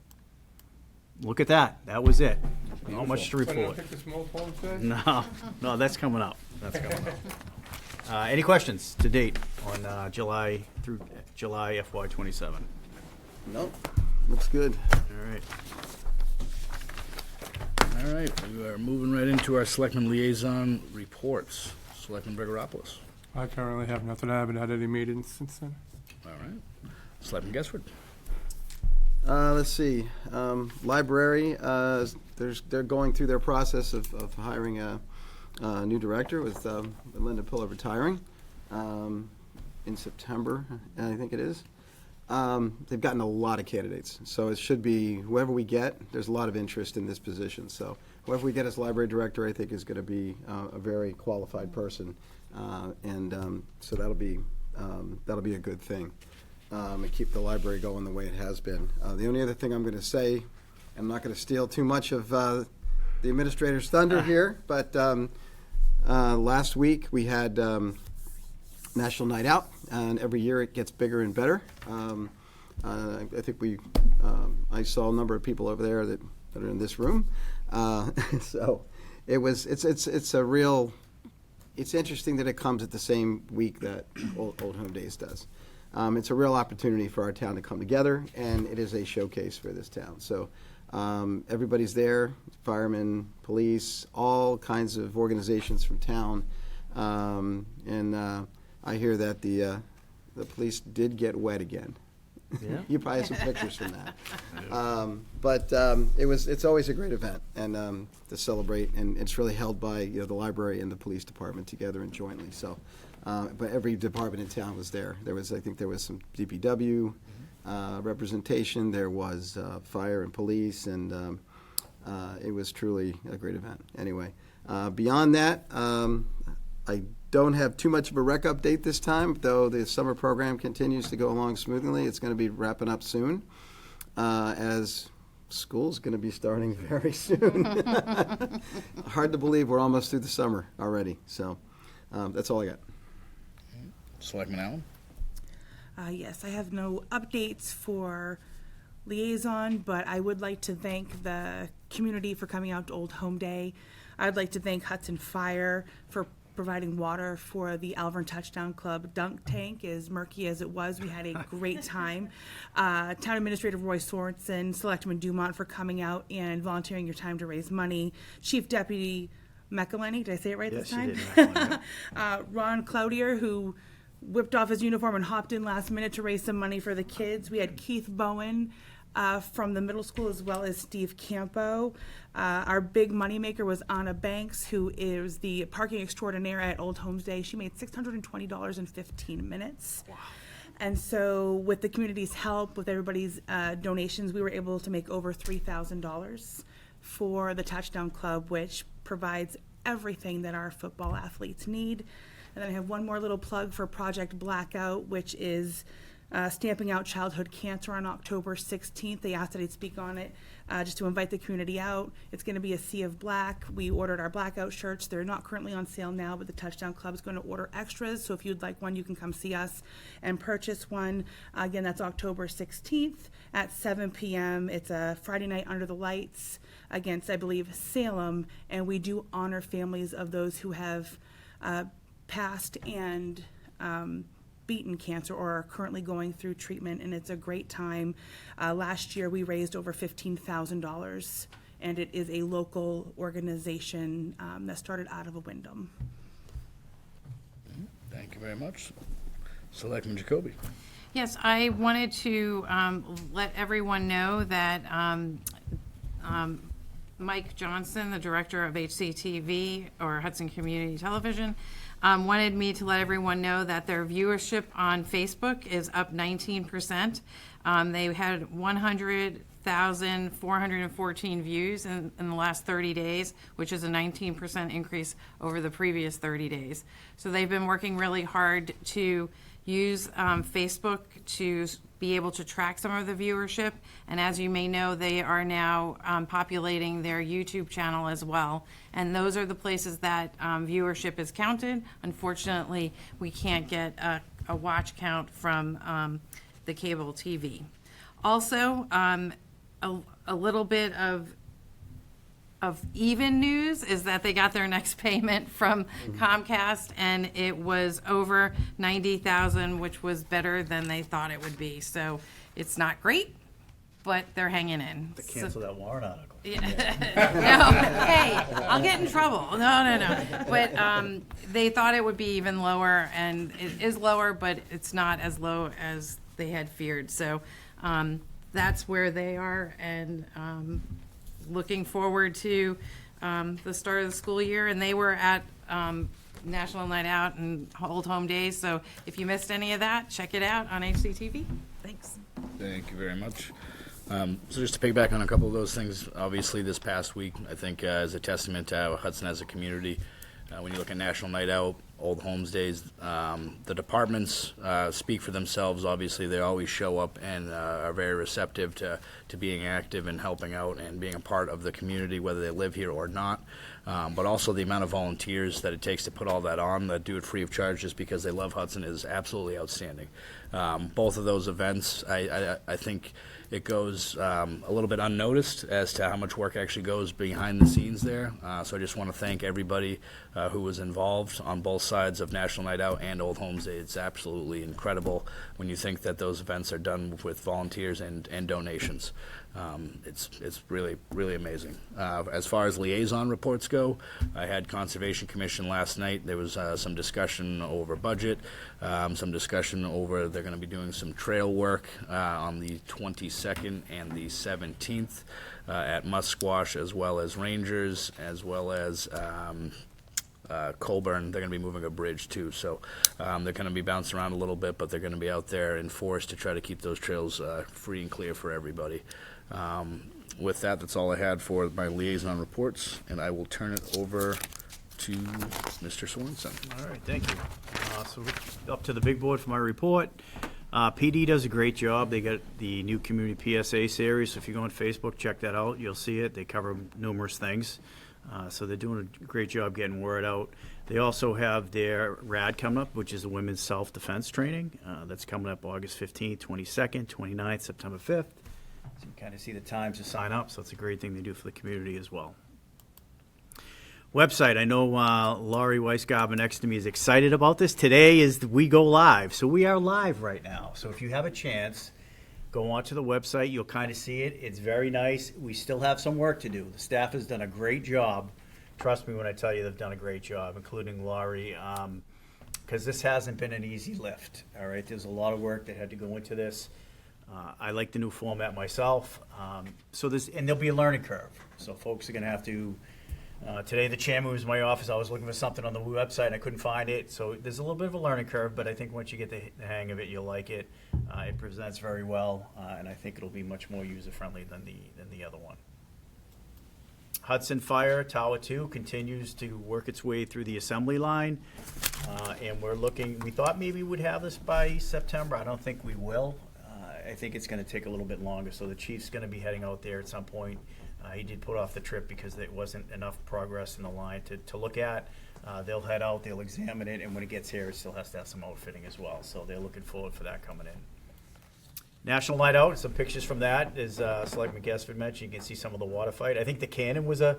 S5: Look at that. That was it. Not much to
S4: But I
S5: report.
S4: think the small homes there?
S5: No, that's coming up. That's coming up. Any questions to date on July through July FY '27?
S1: Nope, looks good.
S5: All right.
S2: All right, we are moving right into our Selectmen liaison reports. Selectman Gregoropoulos.
S4: I currently have nothing. I haven't had any meetings since then.
S2: All right. Selectman Guestford.
S1: Let's see, library, they're going through their process of hiring a new director with Linda Piller retiring in September, I think it is. They've gotten a lot of candidates, so it should be whoever we get, there's a lot of interest in this position. So whoever we get as library director, I think is going to be a very qualified person. So that'll be a good thing. And keep the library going the way it has been. The only other thing I'm going to say, I'm not going to steal too much of the administrator's thunder here, but last week we had National Night Out, and every year it gets bigger and better. I think I saw a number of people over there that are in this room. So it's interesting that it comes at the same week that Old Home Days does. It's a real opportunity for our town to come together, and it is a showcase for this town. So everybody's there, firemen, police, all kinds of organizations from town. I hear that the police did get wet again.
S5: Yeah.
S1: You probably have some pictures from that. It's always a great event and to celebrate, and it's really held by the library and the police department together and jointly. So, but every department in town was there. I think there was some DPW representation. There was fire and police, and it was truly a great event. Anyway, beyond that, I don't have too much of a rec update this time, though the summer program continues to go along smoothly. It's going to be wrapping up soon, as school's going to be starting very soon. Hard to believe we're almost through the summer already. So that's all I got.
S2: Selectman Allen?
S8: Yes, I have no updates for liaison, but I would like to thank the community for coming out to Old Home Day. I'd like to thank Hudson Fire for providing water for the Alvern Touchdown Club dunk tank. As murky as it was, we had a great time. Town Administrator Roy Sorensen, Selectman Dumont for coming out and volunteering your time to raise money. Chief Deputy McElhenney, did I say it right this time?
S5: Yes, you did.
S8: Ron Cloutier, who whipped off his uniform and hopped in last minute to raise some money for the kids. We had Keith Bowen from the middle school, as well as Steve Campo. Our big moneymaker was Anna Banks, who is the parking extraordinaire at Old Homes Day. She made $620 in 15 minutes. Wow. And so with the community's help, with everybody's donations, we were able to make over $3,000 for the Touchdown Club, which provides everything that our football athletes need. And then I have one more little plug for Project Blackout, which is stamping out childhood cancer on October 16th. They asked that I'd speak on it just to invite the community out. It's going to be a sea of black. We ordered our blackout shirts. They're not currently on sale now, but the Touchdown Club is going to order extras. So if you'd like one, you can come see us and purchase one. Again, that's October 16th at 7 p.m. It's a Friday night under the lights against, I believe, Salem. And we do honor families of those who have passed and beaten cancer or are currently going through treatment, and it's a great time. Last year we raised over $15,000, and it is a local organization that started out of a Wyndham.
S2: Thank you very much. Selectman Jacoby?
S3: Yes, I wanted to let everyone know that Mike Johnson, the director of HCTV, or Hudson Community Television, wanted me to let everyone know that their viewership on Facebook is up 19%. They had 100,414 views in the last 30 days, which is a 19% increase over the previous 30 days. So they've been working really hard to use Facebook to be able to track some of the viewership. And as you may know, they are now populating their YouTube channel as well. And those are the places that viewership is counted. Unfortunately, we can't get a watch count from the cable TV. Also, a little bit of even news is that they got their next payment from Comcast, and it was over $90,000, which was better than they thought it would be. So it's not great, but they're hanging in.
S5: To cancel that warrant article.
S3: Yeah. No, hey, I'll get in trouble. No. But they thought it would be even lower, and it is lower, but it's not as low as they had feared. So that's where they are, and looking forward to the start of the school year. And they were at National Night Out and Old Home Days. So if you missed any of that, check it out on HCTV. Thanks.
S2: Thank you very much. So just to piggyback on a couple of those things, obviously this past week, I think is a testament to how Hudson as a community. When you look at National Night Out, Old Homes Days, the departments speak for themselves. Obviously, they always show up and are very receptive to being active and helping out and being a part of the community, whether they live here or not. But also the amount of volunteers that it takes to put all that on, that do it free of charge just because they love Hudson, is absolutely outstanding. Both of those events, I think it goes a little bit unnoticed as to how much work actually goes behind the scenes there. So I just want to thank everybody who was involved on both sides of National Night Out and Old Homes Day. It's absolutely incredible when you think that those events are done with volunteers and donations. It's really, really amazing. As far as liaison reports go, I had Conservation Commission last night. There was some discussion over budget, some discussion over they're going to be doing some trail work on the 22nd and the 17th at Musquash, as well as Rangers, as well as Colburn. They're going to be moving a bridge too, so they're going to be bouncing around a little bit, but they're going to be out there in force to try to keep those trails free and clear for everybody. With that, that's all I had for my liaison reports, and I will turn it over to Mr. Sorensen.
S5: All right, thank you. So up to the big board for my report. PD does a great job. They got the new community PSA series, so if you go on Facebook, check that out. You'll see it. They cover numerous things. So they're doing a great job getting word out. They also have their RAD coming up, which is the Women's Self-Defense Training. That's coming up August 15th, 22nd, 29th, September 5th. So you kind of see the times to sign up, so it's a great thing they do for the community as well. Website, I know Laurie Weisgarber next to me is excited about this. Today is we go live, so we are live right now. So if you have a chance, go onto the website. You'll kind of see it. It's very nice. We still have some work to do. The staff has done a great job. Trust me when I tell you they've done a great job, including Laurie, because this hasn't been an easy lift. All right, there's a lot of work that had to go into this. I like the new format myself. So there'll be a learning curve. So folks are going to have to. Today the chairman was in my office. I was looking for something on the website and I couldn't find it. So there's a little bit of a learning curve, but I think once you get the hang of it, you'll like it. It presents very well, and I think it'll be much more user-friendly than the other one. Hudson Fire Tower 2 continues to work its way through the assembly line, and we thought maybe we'd have this by September. I don't think we will. I think it's going to take a little bit longer, so the chief's going to be heading out there at some point. He did put off the trip because there wasn't enough progress in the line to look at. They'll head out, they'll examine it, and when it gets here, it still has to have some outfitting as well. So they're looking forward for that coming in. National Night Out, some pictures from that, as Selectman Guestford mentioned. You can see some of the water fight. I think the cannon was a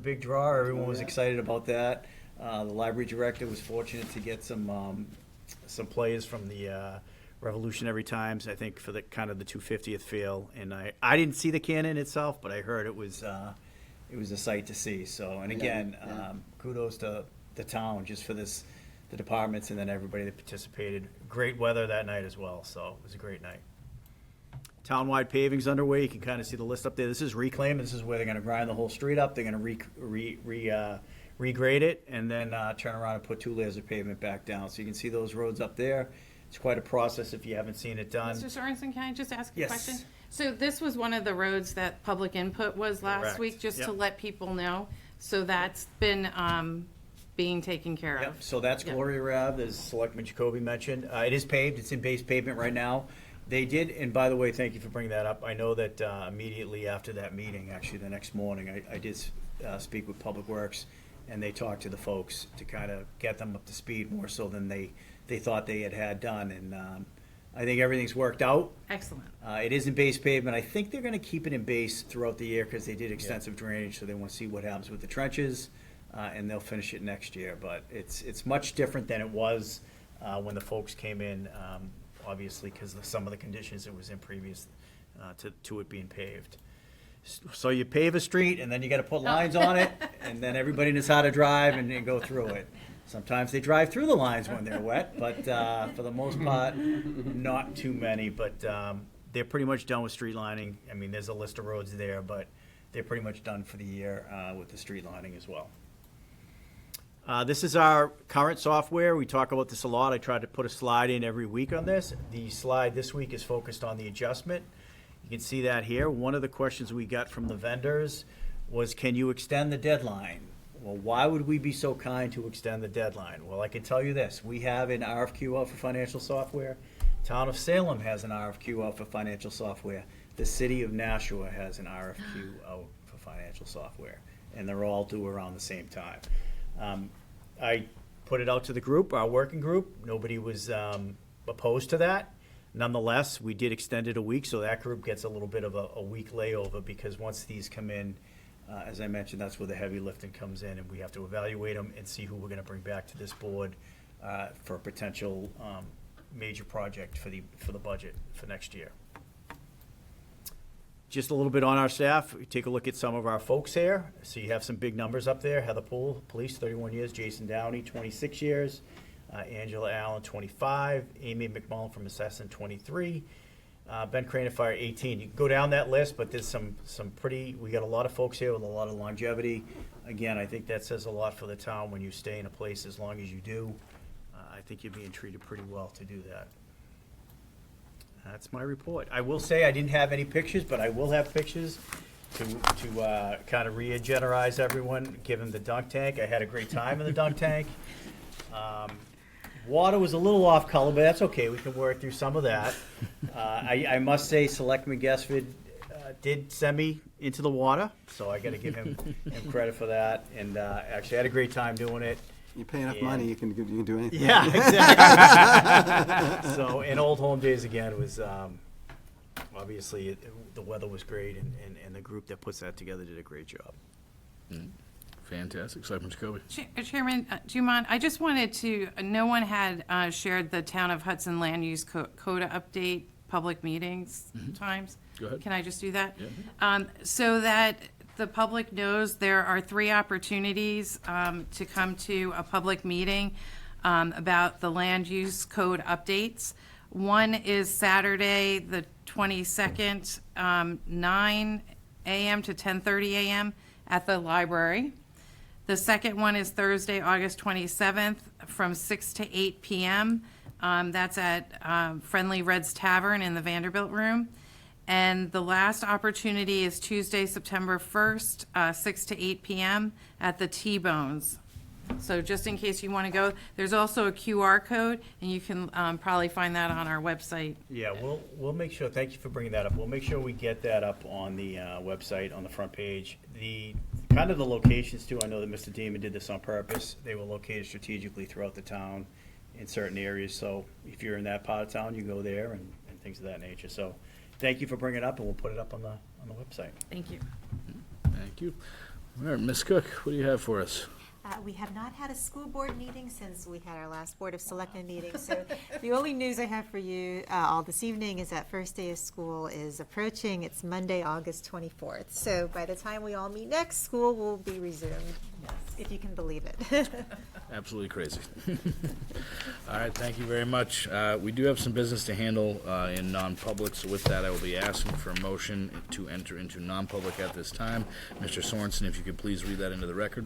S5: big draw. Everyone was excited about that. The library director was fortunate to get some players from the Revolutionary Times, I think, for the kind of the 250th field. And I didn't see the cannon itself, but I heard it was a sight to see. So, and again, kudos to the town just for this, the departments, and then everybody that participated. Great weather that night as well, so it was a great night. Townwide paving's underway. You can kind of see the list up there. This is reclaim. This is where they're going to grind the whole street up. They're going to regrade it and then turn around and put 2 layers of pavement back down. So you can see those roads up there. It's quite a process if you haven't seen it done.
S3: Mr. Sorensen, can I just ask a
S5: Yes.
S3: question? So this was one of the roads that public input was last
S5: Correct.
S3: week, just to
S5: Yep.
S3: let people know. So that's been being taken care of.
S5: Yep, so that's
S3: Yep.
S5: Gloria Ave, as Selectman Jacoby mentioned. It is paved, it's in base pavement right now. They did, and by the way, thank you for bringing that up. I know that immediately after that meeting, actually the next morning, I did speak with Public Works, and they talked to the folks to kind of get them up to speed more so than they thought they had done. And I think everything's worked out.
S3: Excellent.
S5: It is in base pavement. I think they're going to keep it in base throughout the year because they did extensive drainage, so they want to see what happens with the trenches, and they'll finish it next year. But it's much different than it was when the folks came in, obviously because of some of the conditions it was in previous to it being paved. So you pave a street, and then you got to put lines on it, and then everybody knows how to drive and go through it. Sometimes they drive through the lines when they're wet, but for the most part, not too many. But they're pretty much done with street lining. I mean, there's a list of roads there, but they're pretty much done for the year with the street lining as well. This is our current software. We talk about this a lot. I try to put a slide in every week on this. The slide this week is focused on the adjustment. You can see that here. One of the questions we got from the vendors was, can you extend the deadline? Well, why would we be so kind to extend the deadline? Well, I can tell you this. We have an RFQ out for financial software. Town of Salem has an RFQ out for financial software. The city of Nashua has an RFQ out for financial software. And they're all due around the same time. I put it out to the group, our working group. Nobody was opposed to that. Nonetheless, we did extend it a week, so that group gets a little bit of a week layover, because once these come in, as I mentioned, that's where the heavy lifting comes in, and we have to evaluate them and see who we're gonna bring back to this board for a potential major project for the budget for next year. Just a little bit on our staff. We take a look at some of our folks here. So you have some big numbers up there. Heather Poole, police, 31 years. Jason Downey, 26 years. Angela Allen, 25. Amy McMullen from Assassin, 23. Ben Craner, Fire, 18. You can go down that list, but there's some pretty, we got a lot of folks here with a lot of longevity. Again, I think that says a lot for the town when you stay in a place as long as you do. I think you're being treated pretty well to do that. That's my report. I will say I didn't have any pictures, but I will have pictures to kind of re-energize everyone, given the dunk tank. I had a great time in the dunk tank. Water was a little off color, but that's okay. We can work through some of that. I must say, Selectman Guestford did send me into the water, so I got to give him credit for that. And actually, I had a great time doing it.
S1: You pay enough money, you can do anything.
S5: Yeah, exactly. So, in Old Home Days again was obviously the weather was great, and the group that puts that together did a great job.
S2: Fantastic. Selectman Jacoby.
S3: Chairman, do you mind, I just wanted to, no one had shared the Town of Hudson Land Use Coda update, public meetings times.
S2: Go ahead.
S3: Can I just do that?
S2: Yeah.
S3: So that the public knows, there are 3 opportunities to come to a public meeting about the land use code updates. One is Saturday, the 22nd, 9 a.m. to 10:30 a.m. at the library. The second one is Thursday, August 27th, from 6 to 8 p.m. That's at Friendly Red's Tavern in the Vanderbilt Room. And the last opportunity is Tuesday, September 1st, 6 to 8 p.m. at the T-Bones. So just in case you want to go, there's also a QR code, and you can probably find that on our website.
S5: Yeah, we'll make sure, thank you for bringing that up. We'll make sure we get that up on the website, on the front page. The kind of the locations too, I know that Mr. Damon did this on purpose. They were located strategically throughout the town in certain areas. So if you're in that part of town, you go there and things of that nature. So thank you for bringing it up, and we'll put it up on the website.
S3: Thank you.
S2: Thank you. All right, Ms. Cook, what do you have for us?
S9: We have not had a school board meeting since we had our last Board of Selectmen meeting. So the only news I have for you all this evening is that first day of school is approaching. It's Monday, August 24th. So by the time we all meet next, school will be resumed, if you can believe it.
S2: Absolutely crazy. All right, thank you very much. We do have some business to handle in non-public, so with that, I will be asking for a motion to enter into non-public at this time. Mr. Sorensen, if you could please read that into the record.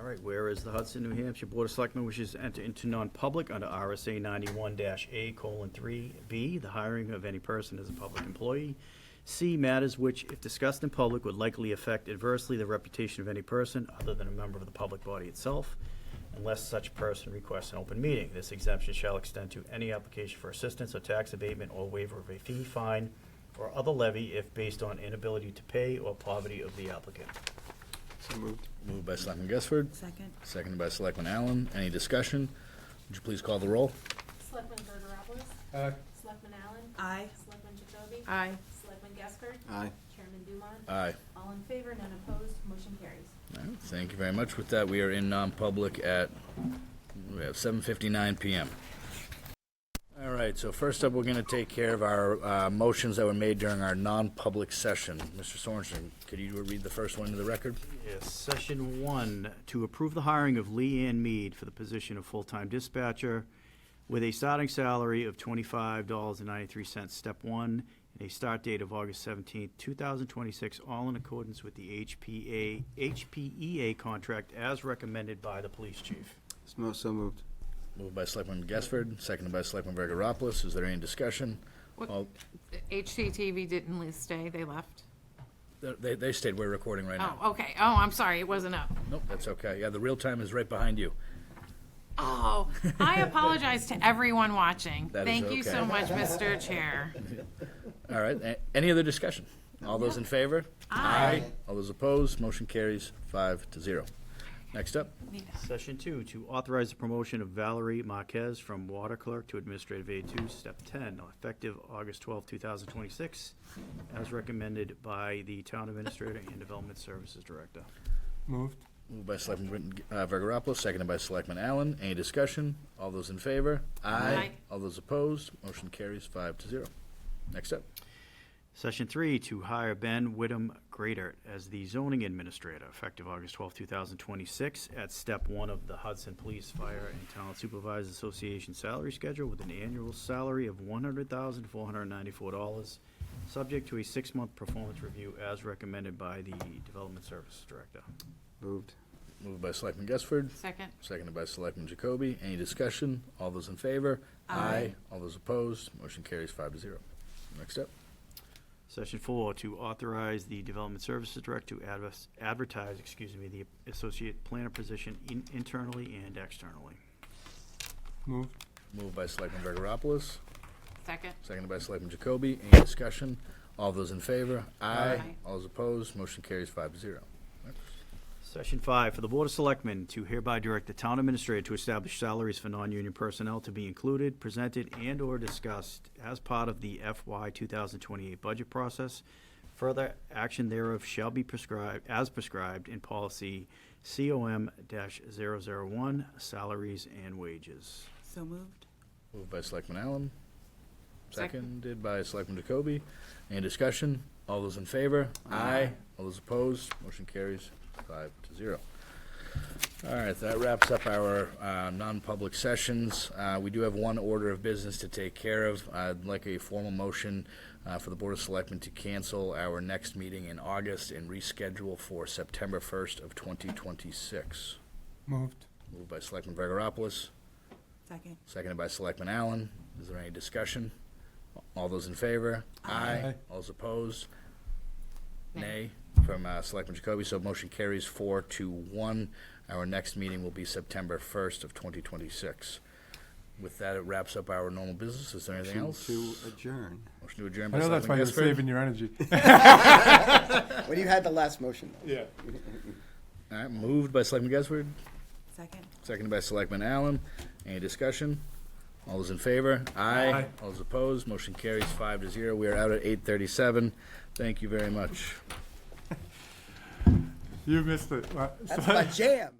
S5: All right, whereas the Hudson, New Hampshire Board of Selectmen wishes to enter into non-public under RSA 91-A:3B, the hiring of any person as a public employee. C, matters which, if discussed in public, would likely affect adversely the reputation of any person other than a member of the public body itself, unless such person requests an open meeting. This exemption shall extend to any application for assistance or tax abatement or waiver of a fee, fine, or other levy if based on inability to pay or poverty of the applicant.
S1: So moved.
S2: Moved by Selectman Guestford,
S8: Second.
S2: seconded by Selectman Allen. Any discussion? Would you please call the roll?
S10: Selectman Verderopoulos?
S4: Aye.
S10: Selectman Allen?
S8: Aye.
S10: Selectman Jacoby?
S3: Aye.
S10: Selectman Guestford?
S1: Aye.
S10: Chairman Dumont?
S2: Aye.
S10: All in favor, none opposed, motion carries.
S2: All right, thank you very much. With that, we are in non-public at, we have 7:59 p.m. All right, so first up, we're going to take care of our motions that were made during our non-public session. Mr. Sorensen, could you read the first one into the record?
S5: Yes, session 1, to approve the hiring of Lee Ann Mead for the position of full-time dispatcher with a starting salary of $25.93, step 1, and a start date of August 17th, 2026, all in accordance with the HPEA contract as recommended by the police chief.
S1: So moved.
S2: Moved by Selectman Guestford, seconded by Selectman Verderopoulos. Is there any discussion? Well,
S3: HCTV didn't stay, they left?
S2: they stayed, we're recording right now.
S3: Oh, okay. Oh, I'm sorry, it wasn't up.
S2: Nope, that's okay. Yeah, the real time is right behind you.
S3: Oh, I apologize to everyone watching.
S2: That is
S3: Thank you so
S2: okay.
S3: much, Mr. Chair.
S2: All right, any other discussion? All those in favor?
S3: Aye.
S2: All those opposed, motion carries 5-0. Next up,
S5: Session 2, to authorize the promotion of Valerie Marquez from Water Clerk to Administrative Aide 2, Step 10, effective August 12, 2026, as recommended by the Town Administrator and Development Services Director.
S4: Moved.
S2: moved by Selectman Vergaropolis, seconded by Selectman Allen. Any discussion? All those in favor?
S3: Aye.
S2: All those opposed, motion carries 5-0. Next up,
S5: Session 3, to hire Ben Whittam Gradert as the zoning administrator, effective August 12, 2026, at Step 1 of the Hudson Police, Fire, and Town Supervisors Association salary schedule with an annual salary of $100,494, subject to a 6-month performance review as recommended by the Development Services Director.
S1: Moved.
S2: moved by Selectman Gusford,
S3: Second.
S2: seconded by Selectman Jacoby. Any discussion? All those in favor?
S3: Aye.
S2: All those opposed, motion carries 5-0. Next up,
S5: Session 4, to authorize the Development Services Director to advertise, the Associate Planner position internally and externally.
S4: Moved.
S2: moved by Selectman Vergaropolis,
S3: Second.
S2: seconded by Selectman Jacoby. Any discussion? All those in favor?
S3: Aye.
S2: All those opposed, motion carries 5-0.
S5: Session 5, for the Board of Selectmen to hereby direct the Town Administrator to establish salaries for non-union personnel to be included, presented, and/or discussed as part of the FY 2028 budget process. Further action thereof shall be prescribed, as prescribed in policy COM-001, salaries and wages.
S8: So moved.
S2: Moved by Selectman Allen,
S3: Second.
S2: seconded by Selectman Jacoby. Any discussion? All those in favor? Aye. All those opposed? Motion carries 5-0. All right, that wraps up our non-public sessions. We do have one order of business to take care of. I'd like a formal motion for the Board of Selectmen to cancel our next meeting in August and reschedule for September 1st of 2026.
S4: Moved.
S2: Moved by Selectman Vergaropolis,
S8: Second.
S2: seconded by Selectman Allen. Is there any discussion? All those in favor?
S4: Aye.
S2: All those opposed? Nay from Selectman Jacoby, so motion carries 4-1. Our next meeting will be September 1st of 2026. With that, it wraps up our normal business. Is there anything else?
S1: To adjourn.
S2: Motion to adjourn
S4: I
S2: by
S4: know that's why
S2: Selectman
S4: you're
S2: Gusford.
S4: saving your energy.
S1: When you had the last motion.
S4: Yeah.
S2: All right, moved by Selectman Gusford,
S8: Second.
S2: seconded by Selectman Allen. Any discussion? All those in favor? Aye.
S4: Aye.
S2: All those opposed? Motion carries 5-0. We are out at 8:37. Thank you very much.
S4: You missed it.
S1: That's my jam.